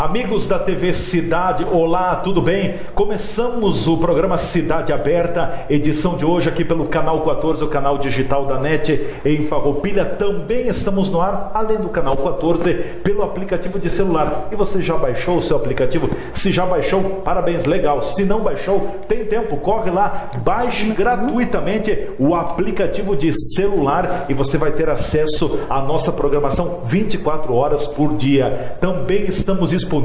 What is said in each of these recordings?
Amigos da TV Cidade, olá, tudo bem? Começamos o programa Cidade Aberta, edição de hoje aqui pelo Canal 14, o canal digital da NET em Farroupilha. Também estamos no ar, além do Canal 14, pelo aplicativo de celular. E você já baixou o seu aplicativo? Se já baixou, parabéns, legal. Se não baixou, tem tempo, corre lá, baixe gratuitamente o aplicativo de celular e você vai ter acesso à nossa programação 24 horas por dia. Também estamos disponíveis,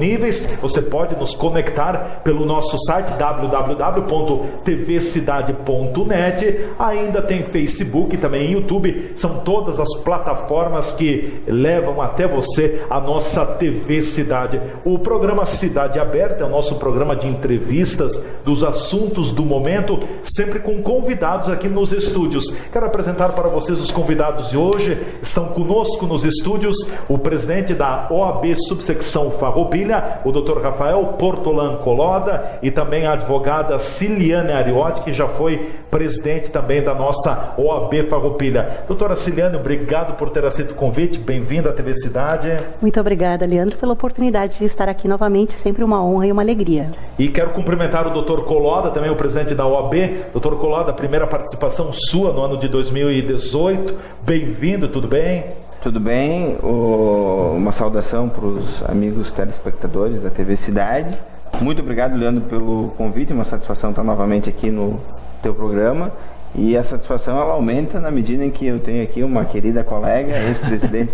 você pode nos conectar pelo nosso site www.tvcidade.net, ainda tem Facebook, também YouTube, são todas as plataformas que levam até você a nossa TV Cidade. O programa Cidade Aberta é o nosso programa de entrevistas dos assuntos do momento, sempre com convidados aqui nos estúdios. Quero apresentar para vocês os convidados de hoje. Estão conosco nos estúdios o presidente da OAB Subsecção Farroupilha, o Dr. Rafael Portolan Coloda, e também a advogada Ciliane Ariotti, que já foi presidente também da nossa OAB Farroupilha. Doutora Ciliane, obrigado por ter aceito o convite, bem-vinda à TV Cidade. Muito obrigada, Leandro, pela oportunidade de estar aqui novamente, sempre uma honra e uma alegria. E quero cumprimentar o Dr. Coloda, também o presidente da OAB. Dr. Coloda, primeira participação sua no ano de 2018, bem-vindo, tudo bem? Tudo bem, uma saudação para os amigos telespectadores da TV Cidade. Muito obrigado, Leandro, pelo convite, uma satisfação estar novamente aqui no teu programa. E a satisfação ela aumenta na medida em que eu tenho aqui uma querida colega, ex-presidente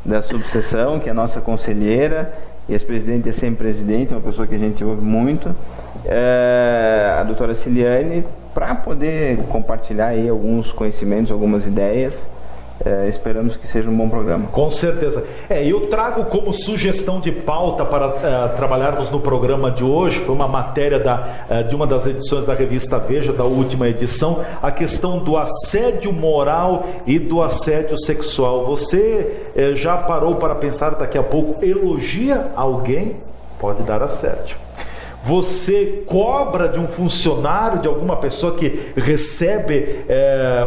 da subseção, que é a nossa conselheira, ex-presidente e sempre presidente, uma pessoa que a gente ouve muito, a doutora Ciliane, para poder compartilhar aí alguns conhecimentos, algumas ideias. Esperamos que seja um bom programa. Com certeza. Eu trago como sugestão de pauta para trabalharmos no programa de hoje, foi uma matéria de uma das edições da revista Veja, da última edição, a questão do assédio moral e do assédio sexual. Você já parou para pensar, daqui a pouco, elogia alguém, pode dar assédio. Você cobra de um funcionário, de alguma pessoa que recebe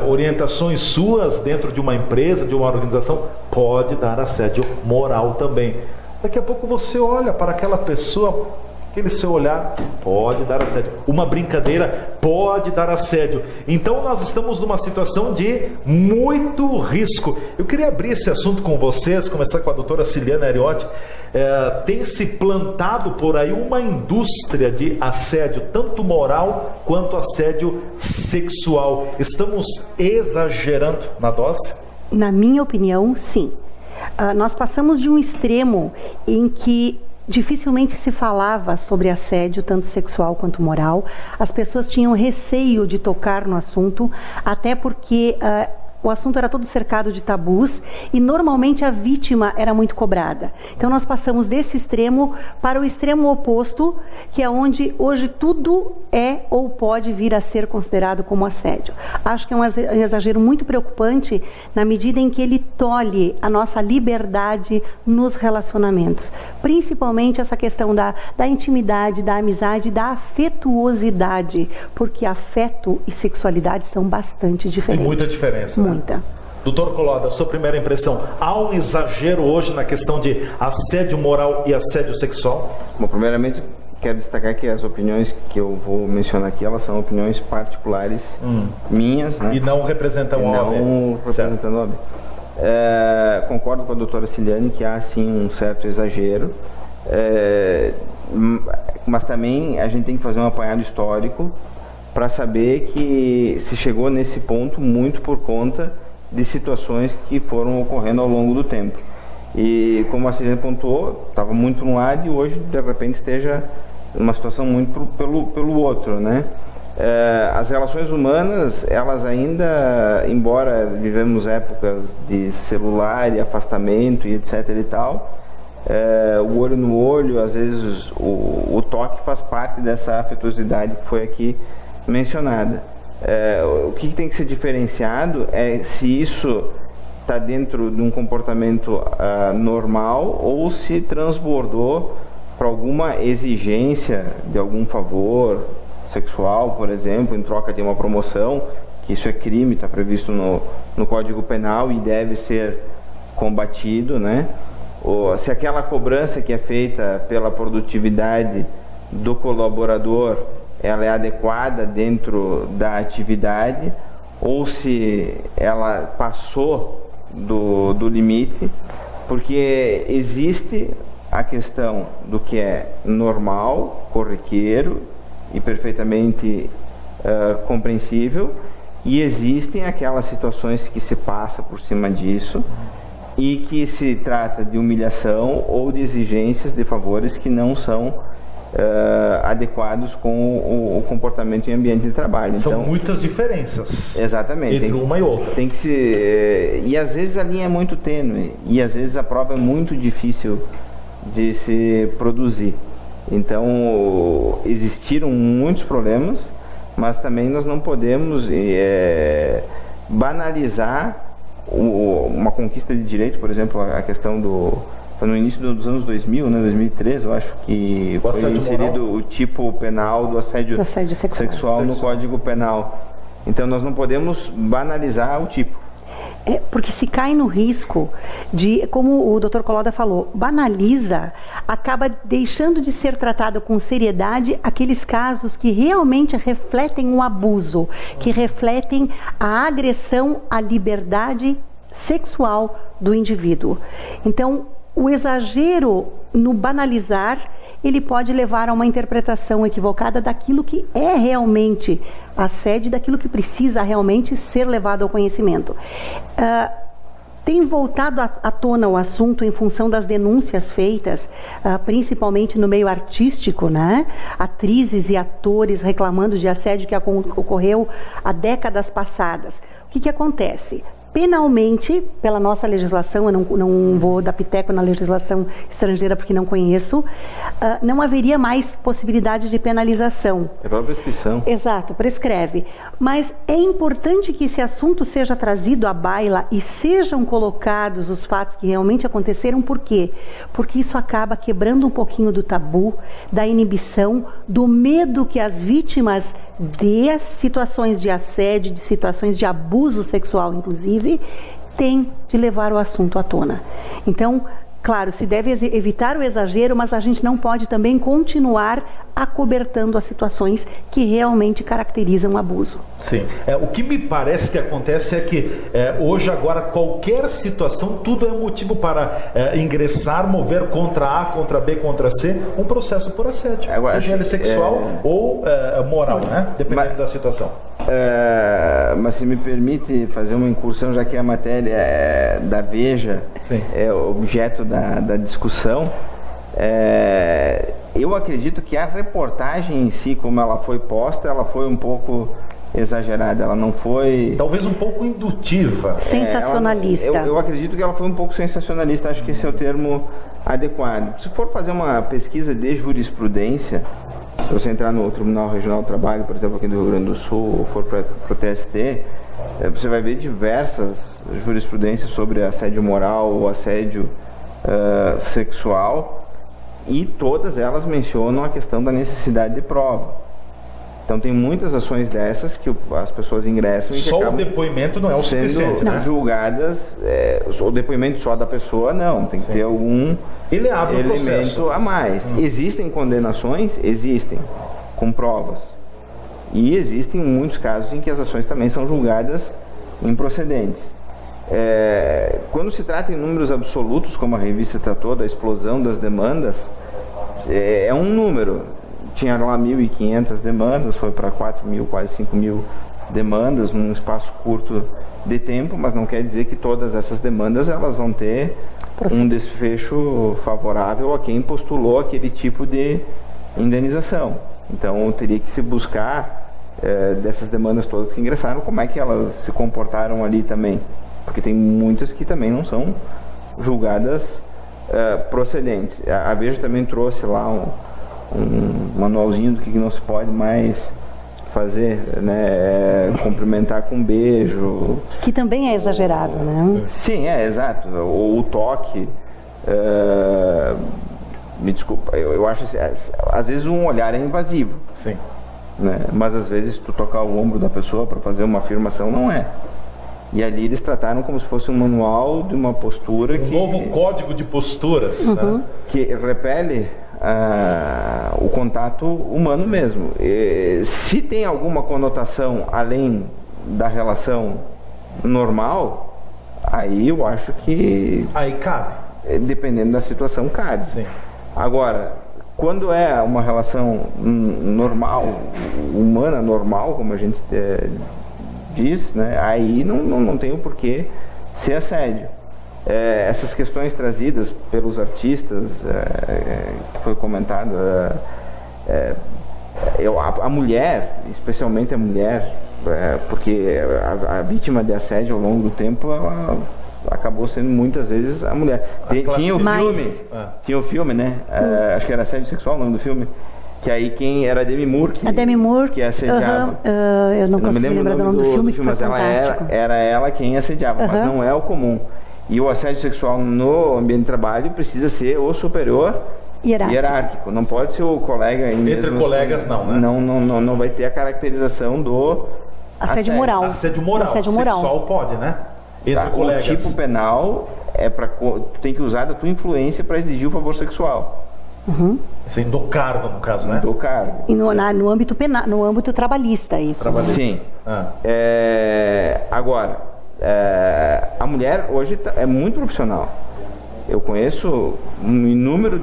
orientações suas dentro de uma empresa, de uma organização, pode dar assédio moral também. Daqui a pouco você olha para aquela pessoa, aquele seu olhar pode dar assédio. Uma brincadeira pode dar assédio. Então nós estamos numa situação de muito risco. Eu queria abrir esse assunto com vocês, começar com a doutora Ciliane Ariotti. Tem se plantado por aí uma indústria de assédio, tanto moral quanto assédio sexual. Estamos exagerando na dose? Na minha opinião, sim. Nós passamos de um extremo em que dificilmente se falava sobre assédio, tanto sexual quanto moral. As pessoas tinham receio de tocar no assunto, até porque o assunto era todo cercado de tabus e normalmente a vítima era muito cobrada. Então nós passamos desse extremo para o extremo oposto, que é onde hoje tudo é ou pode vir a ser considerado como assédio. Acho que é um exagero muito preocupante na medida em que ele tolhe a nossa liberdade nos relacionamentos. Principalmente essa questão da intimidade, da amizade, da afetuosidade, porque afeto e sexualidade são bastante diferentes. Tem muita diferença, né? Muita. Doutor Coloda, sua primeira impressão, há um exagero hoje na questão de assédio moral e assédio sexual? Bom, primeiramente, quero destacar que as opiniões que eu vou mencionar aqui, elas são opiniões particulares minhas, né? E não representam a OAB. Não representando a OAB. Concordo com a doutora Ciliane que há, sim, um certo exagero, mas também a gente tem que fazer um apanhado histórico para saber que se chegou nesse ponto muito por conta de situações que foram ocorrendo ao longo do tempo. E como a Ciliane pontuou, estava muito no lado e hoje de repente esteja numa situação muito pelo outro, né? As relações humanas, elas ainda, embora vivemos épocas de celular e afastamento e etc e tal, o olho no olho, às vezes o toque faz parte dessa afetuosidade que foi aqui mencionada. O que tem que ser diferenciado é se isso está dentro de um comportamento normal ou se transbordou para alguma exigência de algum favor sexual, por exemplo, em troca de uma promoção, que isso é crime, está previsto no Código Penal e deve ser combatido, né? se aquela cobrança que é feita pela produtividade do colaborador, ela é adequada dentro da atividade, ou se ela passou do limite, porque existe a questão do que é normal, corriqueiro e perfeitamente compreensível, e existem aquelas situações que se passa por cima disso e que se trata de humilhação ou de exigências de favores que não são adequados com o comportamento em ambiente de trabalho. São então, muitas diferenças. Exatamente. Entre uma e outra. Tem que se, e às vezes a linha é muito tênue e às vezes a prova é muito difícil de se produzir. Então existiram muitos problemas, mas também nós não podemos banalizar uma conquista de direito, por exemplo, a questão foi no início dos anos 2000, né, 2003, eu acho que foi inserido moral? O tipo penal do assédio sexual no Código Penal. Então nós não podemos banalizar o tipo. Porque se cai no risco de, como o Dr. Colloda falou, banaliza, acaba deixando de ser tratado com seriedade aqueles casos que realmente refletem um abuso, que refletem a agressão à liberdade sexual do indivíduo. Então, o exagero no banalizar, ele pode levar a uma interpretação equivocada daquilo que é realmente assédio, daquilo que precisa realmente ser levado ao conhecimento. Tem voltado à tona o assunto em função das denúncias feitas, principalmente no meio artístico, né? Atrizes e atores reclamando de assédio que ocorreu há décadas passadas. O que acontece? Penalmente, pela nossa legislação, eu não vou dar piteco na legislação estrangeira porque não conheço, não haveria mais possibilidade de penalização. É pela prescrição. Exato, prescreve. Mas é importante que esse assunto seja trazido à baila e sejam colocados os fatos que realmente aconteceram. Por quê? Porque isso acaba quebrando um pouquinho do tabu, da inibição, do medo que as vítimas de situações de assédio, de situações de abuso sexual, inclusive, têm de levar o assunto à tona. Então, claro, se deve evitar o exagero, mas a gente não pode também continuar acobertando as situações que realmente caracterizam o abuso. Sim. O que me parece que acontece é que hoje, agora, qualquer situação, tudo é motivo para ingressar, mover contra A, contra B, contra C, um processo por assédio. Agora, seja ele sexual ou moral, né? Dependendo da situação. Mas se me permite fazer uma incursão, já que a matéria da Veja é objeto da discussão, eu acredito que a reportagem em si, como ela foi posta, ela foi um pouco exagerada, ela não foi... Talvez um pouco indutiva. Sensacionalista. Eu acredito que ela foi um pouco sensacionalista, acho que esse é o termo adequado. Se for fazer uma pesquisa de jurisprudência, se você entrar no Tribunal Regional do Trabalho, por exemplo, aqui do Rio Grande do Sul, ou for para o TST, você vai ver diversas jurisprudências sobre assédio moral ou assédio sexual, e todas elas mencionam a questão da necessidade de prova. Então tem muitas ações dessas que as pessoas ingressam e só que acabam o depoimento não é o suficiente, né? Julgadas, o depoimento só da pessoa não, tem que ter algum elemento a mais. Existem condenações? Existem, com provas. E existem muitos casos em que as ações também são julgadas improcedentes. Quando se trata em números absolutos, como a revista tratou, da explosão das demandas, é um número. Tinha lá 1.500 demandas, foi para 4.000, quase 5.000 demandas num espaço curto de tempo, mas não quer dizer que todas essas demandas elas vão ter um desfecho favorável a quem postulou aquele tipo de indenização. Então teria que se buscar dessas demandas todas que ingressaram, como é que elas se comportaram ali também, porque tem muitas que também não são julgadas procedentes. A Veja também trouxe lá um manualzinho do que não se pode mais fazer, né? Cumprimentar com um beijo. Que também é exagerado, né? Sim, exato. O toque. Me desculpa, eu acho assim, às vezes um olhar é invasivo. Sim. Né? Mas às vezes tu tocar o ombro da pessoa para fazer uma afirmação não é. E ali eles trataram como se fosse um manual de uma postura Um novo código de posturas, né? que repele o contato humano mesmo. Se tem alguma conotação além da relação normal, aí eu acho que... Aí cabe. Dependendo da situação, cabe. Sim. Agora, quando é uma relação normal, humana normal, como a gente diz, né, aí não tem o porquê ser assédio. Essas questões trazidas pelos artistas, que foi comentado, a mulher, especialmente a mulher, porque a vítima de assédio ao longo do tempo, ela acabou sendo muitas vezes a mulher. Tinha o filme, né? Acho que era Assédio Sexual o nome do filme. Que aí quem era a Demi Moore que assediava. Eu não consigo lembrar do nome do filme, mas era ela quem assediava, mas não é o comum. E o assédio sexual no ambiente de trabalho precisa ser o superior hierárquico. Não pode ser o colega... Entre colegas não, né? Não vai ter a caracterização do... Assédio moral. Assédio moral. Sexual pode, né? Entre colegas. O tipo penal tu tem que usar da tua influência para exigir o favor sexual. Assim, do cargo, no caso, né? Do cargo. E no âmbito penal, no âmbito trabalhista, isso. Sim. Agora, a mulher hoje é muito profissional. Eu conheço um inúmero,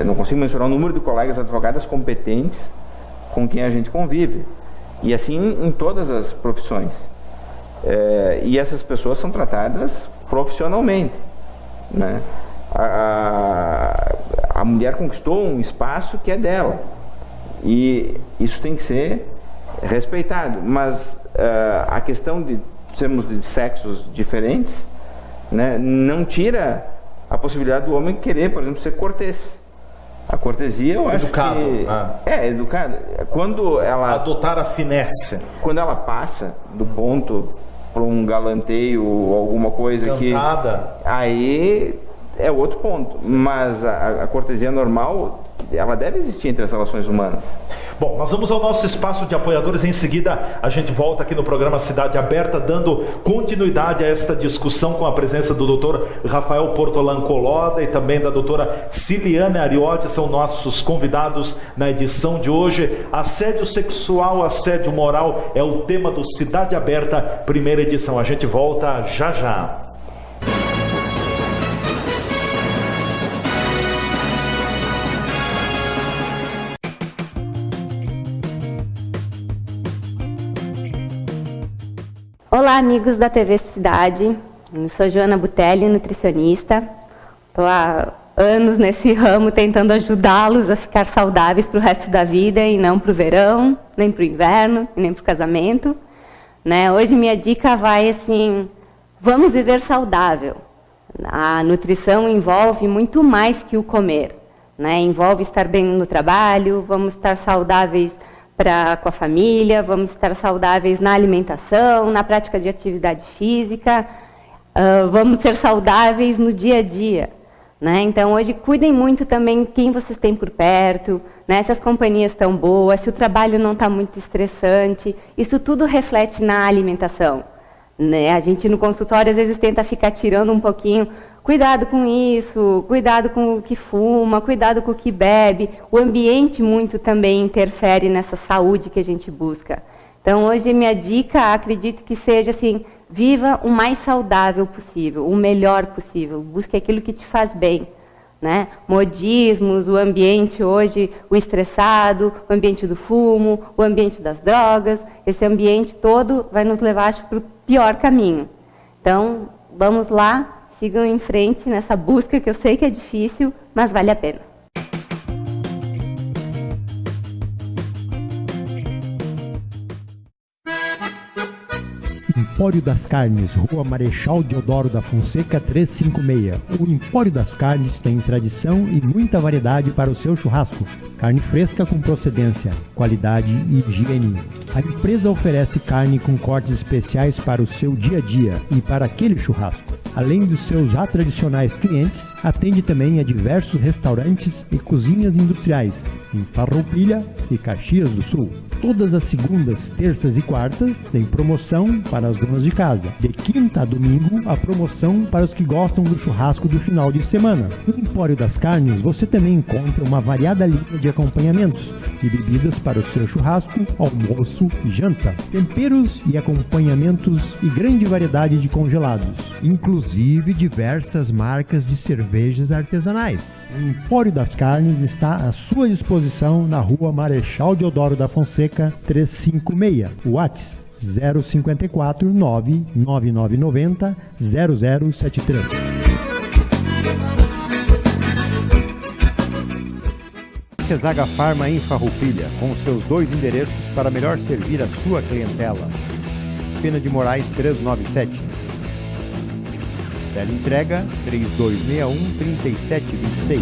não consigo mensurar o número de colegas advogadas competentes com quem a gente convive. E assim em todas as profissões. E essas pessoas são tratadas profissionalmente, né? A mulher conquistou um espaço que é dela e isso tem que ser respeitado, mas a questão de sermos de sexos diferentes, né, não tira a possibilidade do homem querer, por exemplo, ser cortês. A cortesia, eu acho que... educado. Quando ela... Adotar a finesse. Quando ela passa do ponto para um galanteio ou alguma coisa Cantada. Aí é outro ponto. Mas a cortesia normal, ela deve existir entre as relações humanas. Bom, nós vamos ao nosso espaço de apoiadores. Em seguida, a gente volta aqui no programa Cidade Aberta, dando continuidade a esta discussão com a presença do Dr. Rafael Portolan Coloda e também da doutora Ciliane Ariotti, são nossos convidados na edição de hoje. Assédio sexual, assédio moral é o tema do Cidade Aberta, primeira edição. A gente volta já já. Olá, amigos da TV Cidade. Eu sou Joana Butelli, nutricionista. Estou há anos nesse ramo tentando ajudá-los a ficar saudáveis para o resto da vida e não para o verão, nem para o inverno, e nem para o casamento. Né? Hoje minha dica vai assim, vamos viver saudável. A nutrição envolve muito mais que o comer. Né? Envolve estar bem no trabalho, vamos estar saudáveis com a família, vamos estar saudáveis na alimentação, na prática de atividade física, vamos ser saudáveis no dia a dia. Né? Então, hoje, cuidem muito também quem vocês têm por perto, né? Se as companhias estão boas, se o trabalho não está muito estressante, isso tudo reflete na alimentação. Né? A gente, no consultório, às vezes tenta ficar tirando um pouquinho. Cuidado com isso, cuidado com o que fuma, cuidado com o que bebe. O ambiente muito também interfere nessa saúde que a gente busca. Então, hoje, minha dica, acredito que seja assim, viva o mais saudável possível, o melhor possível. Busque aquilo que te faz bem. Né? Modismos, o ambiente hoje, o estressado, o ambiente do fumo, o ambiente das drogas. Esse ambiente todo vai nos levar para o pior caminho. Então, vamos lá. Sigam em frente nessa busca que eu sei que é difícil, mas vale a pena. Empório das Carnes, Rua Marechal Deodoro da Fonseca 356. O Empório das Carnes tem tradição e muita variedade para o seu churrasco. Carne fresca com procedência, qualidade e higiene. A empresa oferece carne com cortes especiais para o seu dia a dia e para aquele churrasco. Além dos seus já tradicionais clientes, atende também a diversos restaurantes e cozinhas industriais em Farroupilha e Caxias do Sul. Todas as segundas, terças e quartas tem promoção para as donas de casa. De quinta a domingo, a promoção para os que gostam do churrasco do final de semana. No Empório das Carnes, você também encontra uma variada linha de acompanhamentos e bebidas para o seu churrasco, almoço e janta. Temperos e acompanhamentos e grande variedade de congelados, inclusive diversas marcas de cervejas artesanais. O Empório das Carnes está à sua disposição na Rua Marechal Deodoro da Fonseca 356, WhatsApp 054 99990 0073. Zaga Farma em Farroupilha, com seus 2 endereços para melhor servir a sua clientela. Pena de Moraes 397. Teleentrega 3261-3726.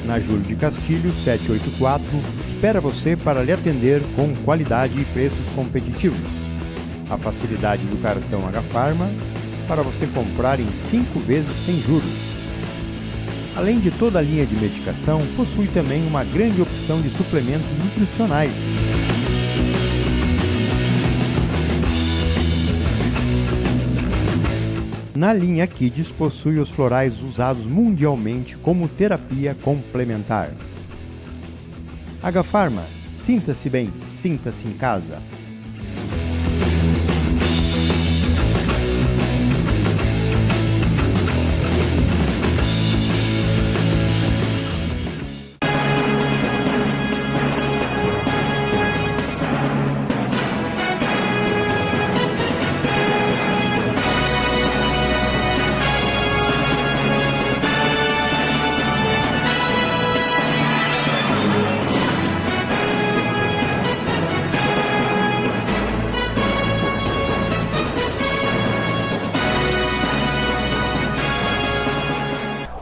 Na Júlio de Castilho, 784, espera você para lhe atender com qualidade e preços competitivos. A facilidade do cartão H-Pharma para você comprar em 5 vezes sem juros. Além de toda a linha de medicação, possui também uma grande opção de suplementos nutricionais. Na linha Kids possui os florais usados mundialmente como terapia complementar. H-Pharma, sinta-se bem, sinta-se em casa.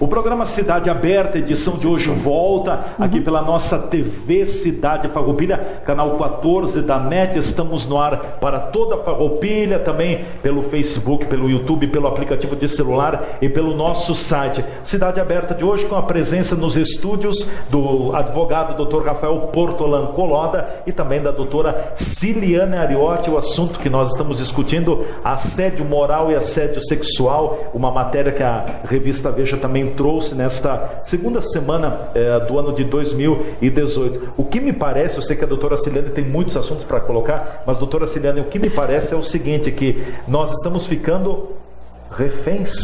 O programa Cidade Aberta, edição de hoje, volta aqui pela nossa TV Cidade Farroupilha, canal 14 da NET. Estamos no ar para toda a Farroupilha, também pelo Facebook, pelo YouTube, pelo aplicativo de celular e pelo nosso site. Cidade Aberta de hoje com a presença nos estúdios do advogado Dr. Rafael Portolan Coloda e também da doutora Ciliane Ariotti. O assunto que nós estamos discutindo, assédio moral e assédio sexual, uma matéria que a revista Veja também trouxe nesta segunda semana do ano de 2018. O que me parece, eu sei que a doutora Ciliane tem muitos assuntos para colocar, mas doutora Ciliane, o que me parece é o seguinte, que nós estamos ficando reféns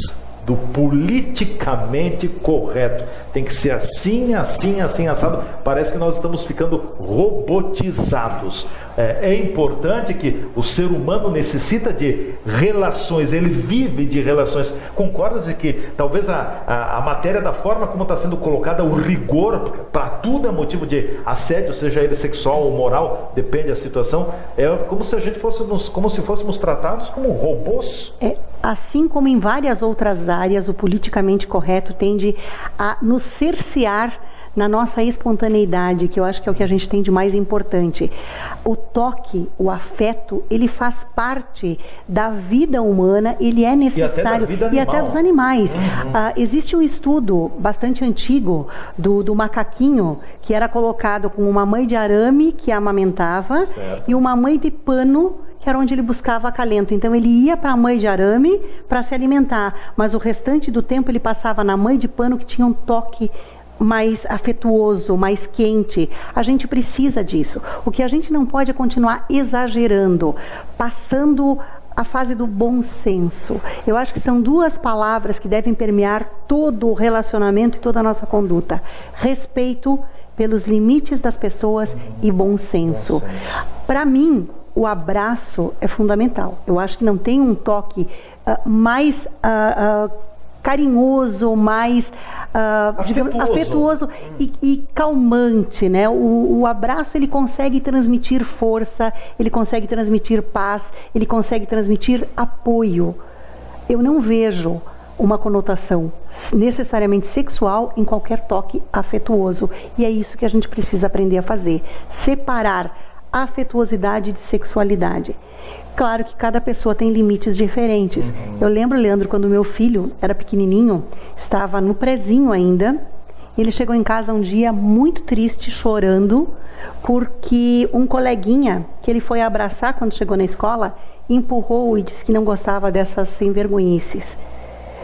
do politicamente correto. Tem que ser assim, assim, assim, assado. Parece que nós estamos ficando robotizados. É importante que o ser humano necessita de relações, ele vive de relações. Concordas de que talvez a matéria, da forma como está sendo colocada, o rigor, para tudo é motivo de assédio, seja ele sexual ou moral, depende da situação, é como se a gente fôssemos tratados como robôs. Assim como em várias outras áreas, o politicamente correto tende a nos cercear na nossa espontaneidade, que eu acho que é o que a gente tem de mais importante. O toque, o afeto, ele faz parte da vida humana, ele é necessário, e até dos animais. Existe um estudo bastante antigo do macaquinho, que era colocado com uma mãe de arame que amamentava, certo, e uma mãe de pano, que era onde ele buscava acalento. Então ele ia para a mãe de arame para se alimentar, mas o restante do tempo ele passava na mãe de pano, que tinha um toque mais afetuoso, mais quente. A gente precisa disso. O que a gente não pode é continuar exagerando, passando a fase do bom senso. Eu acho que são duas palavras que devem permear todo o relacionamento e toda a nossa conduta: respeito pelos limites das pessoas e bom senso. Para mim, o abraço é fundamental. Eu acho que não tem um toque mais carinhoso, mais digamos, afetuoso e calmante, né? O abraço, ele consegue transmitir força, ele consegue transmitir paz, ele consegue transmitir apoio. Eu não vejo uma conotação necessariamente sexual em qualquer toque afetuoso. E é isso que a gente precisa aprender a fazer. Separar afetuosidade de sexualidade. Claro que cada pessoa tem limites diferentes. Eu lembro, Leandro, quando meu filho era pequenininho, estava no prezinho ainda, ele chegou em casa um dia muito triste, chorando, porque um coleguinha que ele foi abraçar quando chegou na escola, empurrou e disse que não gostava dessas sem-vergonhices.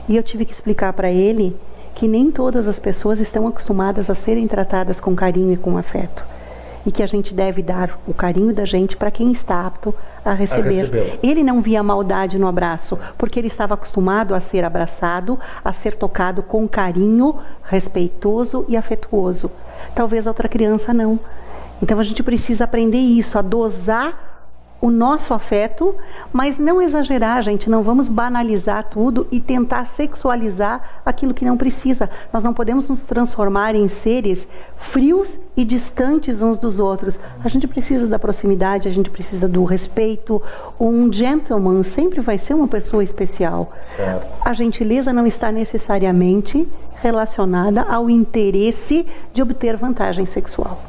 E eu tive que explicar para ele que nem todas as pessoas estão acostumadas a serem tratadas com carinho e com afeto. E que a gente deve dar o carinho da gente para quem está apto a receber. Ele não via maldade no abraço, porque ele estava acostumado a ser abraçado, a ser tocado com carinho, respeitoso e afetuoso. Talvez a outra criança não. Então a gente precisa aprender isso, a dosar o nosso afeto, mas não exagerar, gente. Não vamos banalizar tudo e tentar sexualizar aquilo que não precisa. Nós não podemos nos transformar em seres frios e distantes uns dos outros. A gente precisa da proximidade, a gente precisa do respeito. Um gentleman sempre vai ser uma pessoa especial. Certo. A gentileza não está necessariamente relacionada ao interesse de obter vantagem sexual.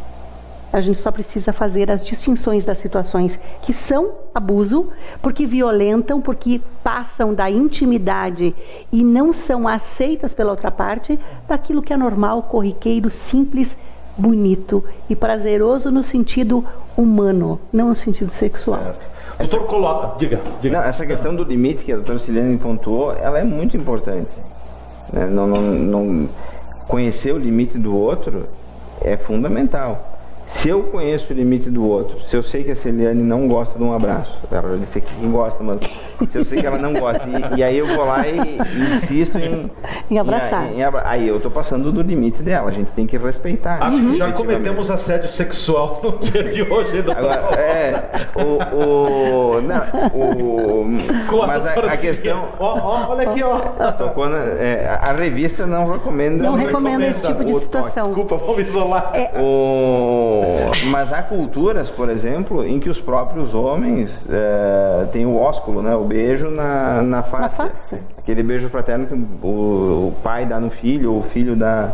A gente só precisa fazer as distinções das situações que são abuso, porque violentam, porque passam da intimidade e não são aceitas pela outra parte, daquilo que é normal, corriqueiro, simples, bonito e prazeroso no sentido humano, não no sentido sexual. Doutor Collada, diga. Não, essa questão do limite que a doutora Silene pontuou, ela é muito importante. Não conhecer o limite do outro é fundamental. Se eu conheço o limite do outro, se eu sei que a Celiane não gosta de um abraço, ela disse aqui que gosta, mas se eu sei que ela não gosta, e aí eu vou lá e insisto em abraçar. Aí eu estou passando do limite dela, a gente tem que respeitar. Acho que já cometemos assédio sexual no dia de hoje, doutor. Mas a questão... olha aqui, ó. A revista não recomenda... Não recomenda esse tipo de situação. Desculpa, vamos isolar. Mas há culturas, por exemplo, em que os próprios homens têm o ósculo, né, o beijo na face. Aquele beijo fraterno que o pai dá no filho, ou o filho dá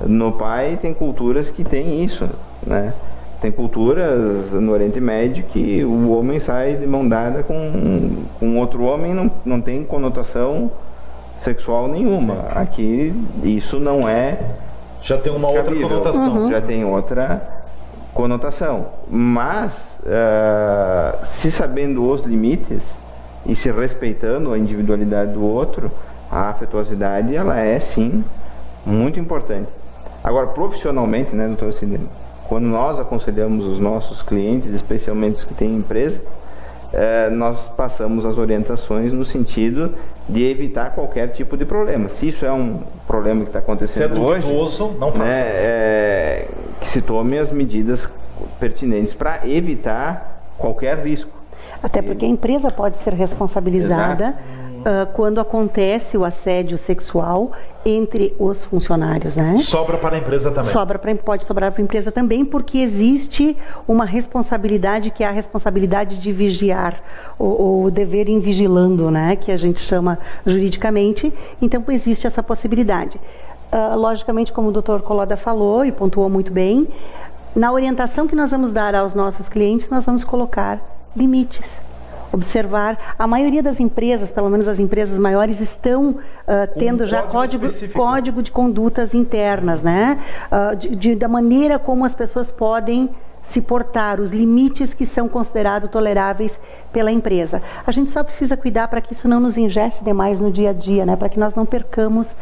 no pai. Tem culturas que têm isso, né? Tem culturas no Oriente Médio que o homem sai de mão dada com outro homem, não tem conotação sexual nenhuma. Sim. Aqui isso não é... Já tem uma outra conotação. Já tem outra conotação. Mas, se sabendo os limites e se respeitando a individualidade do outro, a afetuosidade, ela é, sim, muito importante. Agora, profissionalmente, né, doutora Silene, quando nós aconselhamos os nossos clientes, especialmente os que têm empresa, nós passamos as orientações no sentido de evitar qualquer tipo de problema. Se isso é um problema que está acontecendo hoje, não faça. Que se tome as medidas pertinentes para evitar qualquer risco. Até porque a empresa pode ser responsabilizada quando acontece o assédio sexual entre os funcionários, né? Sobra para a empresa também. Pode sobrar para a empresa também, porque existe uma responsabilidade que é a responsabilidade de vigiar, o dever em vigilando, né? Que a gente chama juridicamente. Então existe essa possibilidade. Logicamente, como o Dr. Collada falou e pontuou muito bem, na orientação que nós vamos dar aos nossos clientes, nós vamos colocar limites. Observar, a maioria das empresas, pelo menos as empresas maiores, estão tendo já código de condutas internas, né? Da maneira como as pessoas podem se portar, os limites que são considerados toleráveis pela empresa. A gente só precisa cuidar para que isso não nos ingesse demais no dia a dia, né? Para que nós não percamos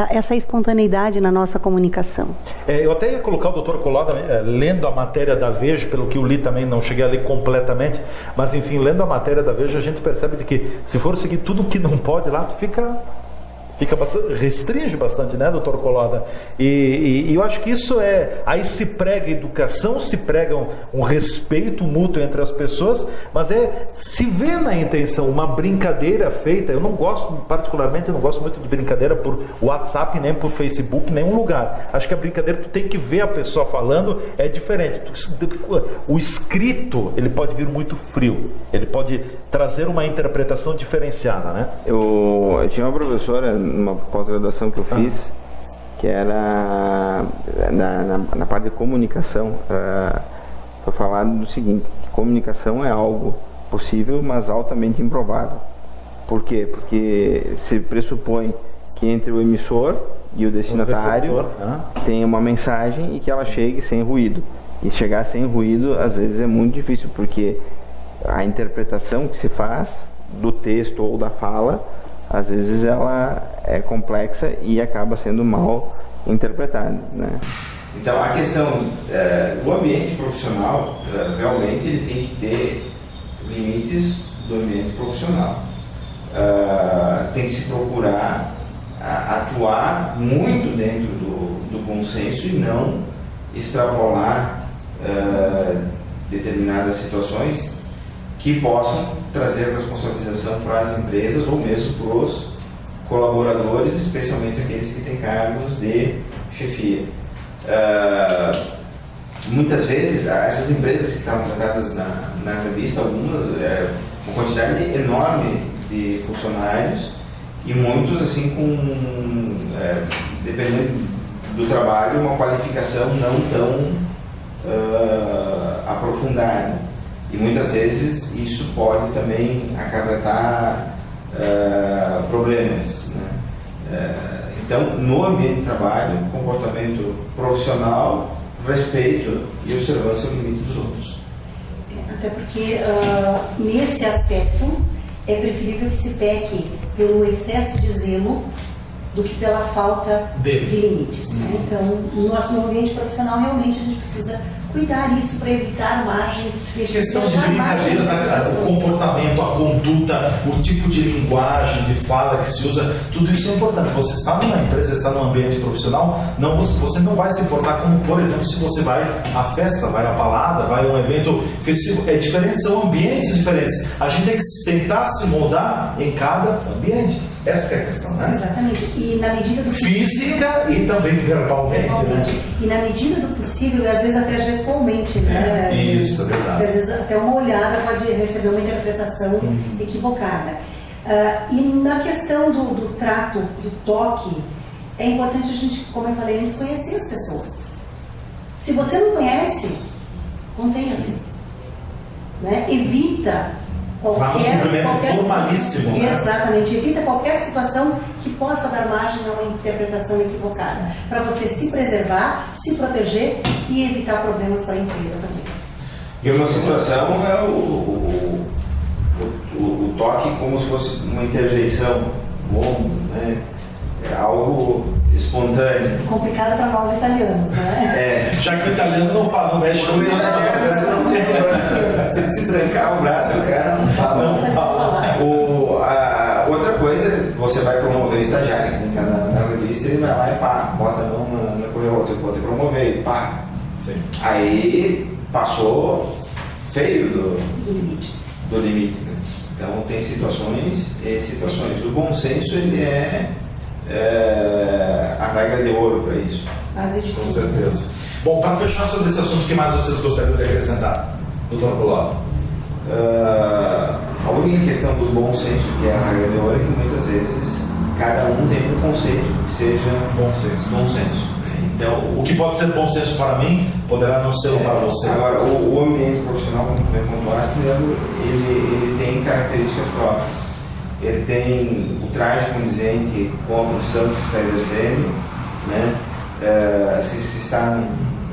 essa espontaneidade na nossa comunicação. Eu até ia colocar o Dr. Collada, lendo a matéria da Veja, pelo que eu li também, não cheguei a ler completamente, mas enfim, lendo a matéria da Veja, a gente percebe de que se for seguir tudo que não pode lá, fica restringe bastante, né, doutor Coloda? E eu acho que isso aí se prega educação, se prega um respeito mútuo entre as pessoas, mas se vê na intenção uma brincadeira feita. Eu não gosto, particularmente, eu não gosto muito de brincadeira por WhatsApp, nem por Facebook, nenhum lugar. Acho que a brincadeira, tu tem que ver a pessoa falando, é diferente. O escrito, ele pode vir muito frio, ele pode trazer uma interpretação diferenciada, né? Eu tinha uma professora numa pós-graduação que eu fiz, que era na parte de comunicação, foi falado do seguinte: que comunicação é algo possível, mas altamente improvável. Por quê? Porque se pressupõe que entre o emissor e o destinatário tem uma mensagem e que ela chegue sem ruído. E chegar sem ruído, às vezes, é muito difícil, porque a interpretação que se faz do texto ou da fala, às vezes ela é complexa e acaba sendo mal interpretada, né? Então, a questão, o ambiente profissional, realmente ele tem que ter limites do ambiente profissional. Tem que se procurar atuar muito dentro do consenso e não extrapolar determinadas situações que possam trazer responsabilização para as empresas ou mesmo para os colaboradores, especialmente aqueles que têm cargos de chefia. Muitas vezes, essas empresas que estavam tratadas na revista, algumas, uma quantidade enorme de funcionários e muitos, assim, dependendo do trabalho, uma qualificação não tão aprofundada. E muitas vezes isso pode também acarretar problemas, né? Então, no ambiente de trabalho, comportamento profissional, respeito e observância ao limite dos outros. Até porque, nesse aspecto, é preferível que se peque pelo excesso de zelo do que pela falta de limites, né? Então, no ambiente profissional, realmente a gente precisa cuidar disso para evitar margem de questão de brincadeiras, o comportamento, a conduta, o tipo de linguagem, de fala que se usa, tudo isso é importante. Você está numa empresa, está num ambiente profissional, você não vai se importar como, por exemplo, se você vai à festa, vai à balada, vai a um evento festivo. É diferente, são ambientes diferentes. A gente tem que tentar se moldar em cada ambiente. Essa é a questão, né? Exatamente. E na medida do possível, física e também verbalmente, né? E na medida do possível, e às vezes até gestualmente, né? Isso, é verdade. Às vezes até uma olhada pode receber uma interpretação equivocada. E na questão do trato, do toque, é importante a gente, como eu falei antes, conhecer as pessoas. Se você não conhece, contenha-se, né? Evita qualquer formalíssimo, situação, né? Exatamente, evita qualquer situação que possa dar margem a uma interpretação equivocada, para você se preservar, se proteger e evitar problemas para a empresa também. E uma situação é o toque como se fosse uma interjeição, bom, né? É algo espontâneo. Complicado para nós italianos, né? Já que o italiano não fala, não mexe com Se trancar o braço, o cara não fala. Outra coisa, você vai promover o estagiário, que está na revista, ele vai lá e pá, bota a mão na colher, eu vou te promover, pá. Sim. Aí passou feio do limite, né? Então tem situações e situações. O bom senso, ele é a regra de ouro para isso. Com certeza. Bom, para fechar sobre esse assunto, o que mais vocês gostariam de acrescentar, doutor Colado? A única questão do bom senso, que é a regra de ouro, é que muitas vezes cada um tem um conceito que seja bom senso. Então, o que pode ser bom senso para mim poderá não ser para você. Agora, o ambiente profissional, como tu bem pontuaste, ele tem características próprias. Ele tem o traje condizente com a profissão que se está exercendo, né? Se está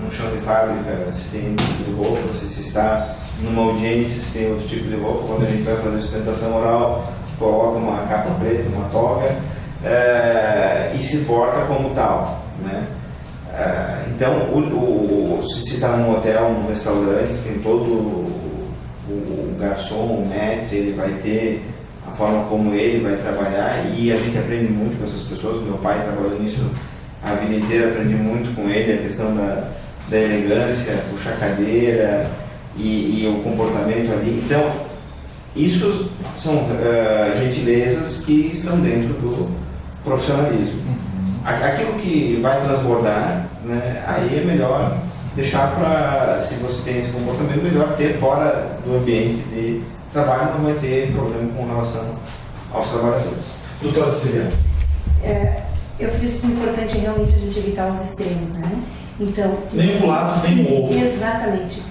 num chão de fábrica, se tem um tipo de roupa, se está numa audiência, se tem outro tipo de roupa. Quando a gente vai fazer sustentação oral, coloca uma capa preta, uma toga, e se porta como tal, né? Então, se está num hotel, num restaurante, tem todo o garçom, o maître, ele vai ter a forma como ele vai trabalhar, e a gente aprende muito com essas pessoas. Meu pai trabalhou nisso a vida inteira, aprendi muito com ele, a questão da elegância, puxar cadeira e o comportamento ali. Então, isso são gentilezas que estão dentro do profissionalismo. Aquilo que vai transbordar, né, aí é melhor deixar para, se você tem esse comportamento, melhor ter fora do ambiente de trabalho, não vai ter problema com relação aos trabalhadores. Doutora Ciliane. Eu fiz que o importante é realmente a gente evitar os extremos, né? Então, Nem um lado, nem o outro. Exatamente.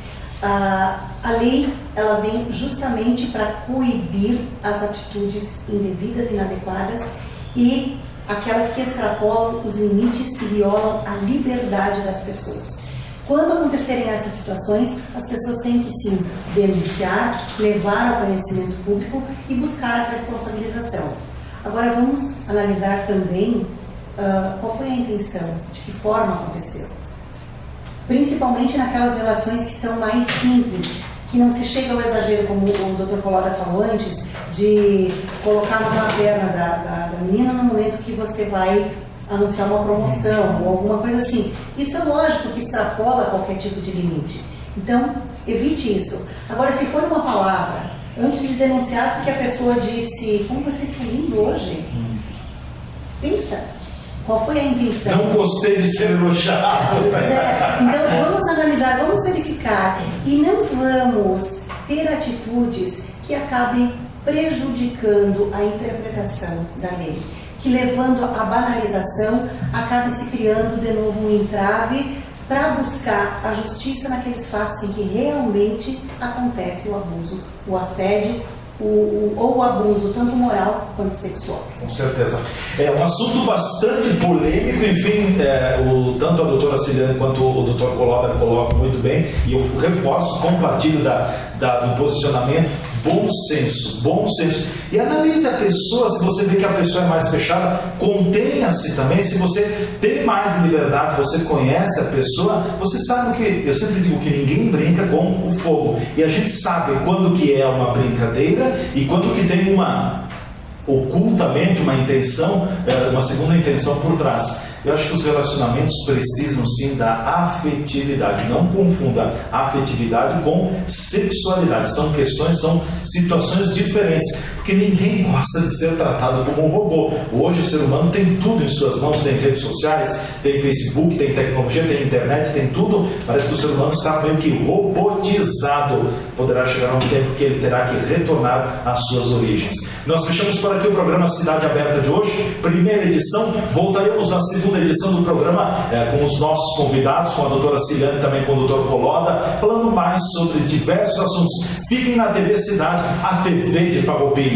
A lei, ela vem justamente para coibir as atitudes indevidas, inadequadas e aquelas que extrapolam os limites e violam a liberdade das pessoas. Quando acontecerem essas situações, as pessoas têm que sim denunciar, levar ao conhecimento público e buscar a responsabilização. Agora vamos analisar também qual foi a intenção, de que forma aconteceu. Principalmente naquelas relações que são mais simples, que não se chega ao exagero, como o Dr. Coloda falou antes, de colocar na perna da menina no momento que você vai anunciar uma promoção ou alguma coisa assim. Isso é lógico que extrapola qualquer tipo de limite. Então, evite isso. Agora, se for uma palavra, antes de denunciar porque a pessoa disse, como você está lindo hoje? Pensa, qual foi a intenção? Não gostei de ser elogiado. Então, vamos analisar, vamos verificar e não vamos ter atitudes que acabem prejudicando a interpretação da lei, que levando à banalização, acabe se criando de novo um entrave para buscar a justiça naqueles fatos em que realmente acontece o abuso, o assédio ou o abuso, tanto moral quanto sexual. Com certeza. É um assunto bastante polêmico, enfim, tanto a doutora Ciliane quanto o doutor Coloda colocam muito bem, e eu reforço, compartilho do posicionamento. Bom senso. E analise a pessoa. Se você vê que a pessoa é mais fechada, contenha-se também. Se você tem mais liberdade, você conhece a pessoa, você sabe que, eu sempre digo que ninguém brinca com o fogo. E a gente sabe quando que é uma brincadeira e quando que tem ocultamente uma intenção, uma segunda intenção por trás. Eu acho que os relacionamentos precisam sim da afetividade. Não confunda afetividade com sexualidade. São situações diferentes. Porque ninguém gosta de ser tratado como um robô. Hoje o ser humano tem tudo em suas mãos. Tem redes sociais, tem Facebook, tem tecnologia, tem internet, tem tudo. Parece que o ser humano está meio que robotizado. Poderá chegar um tempo que ele terá que retornar às suas origens. Nós fechamos por aqui o programa Cidade Aberta de hoje. Primeira edição. Voltaremos na segunda edição do programa com os nossos convidados, com a doutora Ciliane e também com o doutor Coloda, falando mais sobre diversos assuntos. Fiquem na TV Cidade, a TV de Farroupilha.